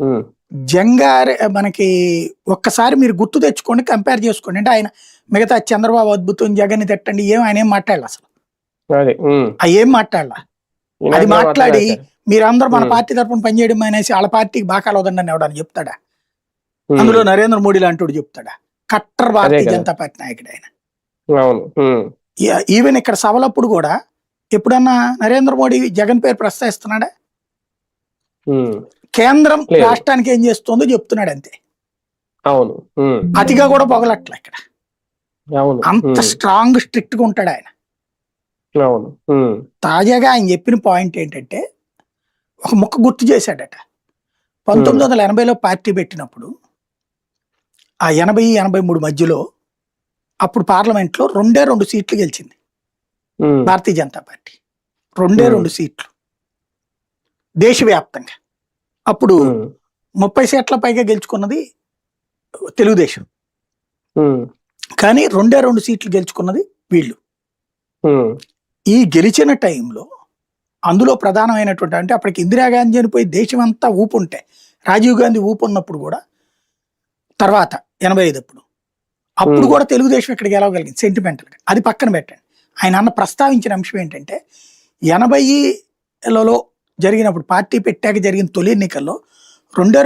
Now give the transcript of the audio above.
ఉమ్, జంగారె మనకి ఒక్కసారి మీరు గుర్తు తెచ్చుకోండి, కంపేర్ చేసుకోండి. అంటే ఆయన మిగతా చంద్రబాబు అద్భుతం, జగన్ తిట్టండి ఆయన ఏం మాట్లాడాలి అసలు. అదే ఏం మాట్లాడాల. అది వినాయకుడు మాత్రం మాట్లాడి రాశారు. మీరందరూ మన ఉమ్, పార్టీ తరఫున పనిచేయడం అనేసి వాళ్ళ పార్టీకి బాగా వదండి ఎవడని చెప్తాడా? ఉమ్, అందులో నరేంద్ర మోడీ లాంటి చెప్తాడా? కట్టర్ అదే భారతీయ కదా. జనతా పార్టీ నాయకుడు ఆయన. అవును. ఈవెన్ ఇక్కడ సభలప్పుడు కూడా ఎప్పుడన్నా నరేంద్ర మోడీ జగన్ పేరు ప్రస్తావిస్తున్నాడా? ఉమ్, కేంద్రం లేదు. రాష్ట్రానికి ఏం చేస్తుందో చెప్తున్నాడు అంతే. అవును. అతిగా కూడా పొగలట్ల ఇక్కడ. అవును. అంత స్ట్రాంగ్ స్ట్రిక్ట్ గా ఉంటాడు ఆయన. అవును. తాజాగా ఆయన చెప్పిన పాయింట్ ఏంటంటే ఒక ముక్క గుర్తు చేశాడట. 1980లో పార్టీ పెట్టినప్పుడు ఆ 80-83 మధ్యలో అప్పుడు పార్లమెంట్లో 2 సీట్లు గెలిచింది భారతీయ జనతా పార్టీ. 2 సీట్లు దేశవ్యాప్తంగా. అప్పుడు 30 సీట్ల పైగా గెలుచుకున్నది తెలుగుదేశం, కానీ 2 సీట్లు గెలుచుకున్నది వీళ్ళు. ఈ గెలిచిన టైంలో అందులో ప్రధానమైనటువంటి అంటే అప్పటికి ఇందిరాగాంధీ చనిపోయి దేశం అంతా ఊపు ఉంటే, రాజీవ్ గాంధీ ఊపు ఉన్నప్పుడు కూడా, తర్వాత 85 అప్పుడు కూడా తెలుగుదేశం ఇక్కడ గెలవగలిగింది సెంటిమెంటల్గా. అది పక్కన పెట్టండి. ఆయన అన్న ప్రస్తావించిన అంశం ఏంటంటే 80లలో జరిగినప్పుడు పార్టీ పెట్టాక జరిగిన తొలి ఎన్నికల్లో 2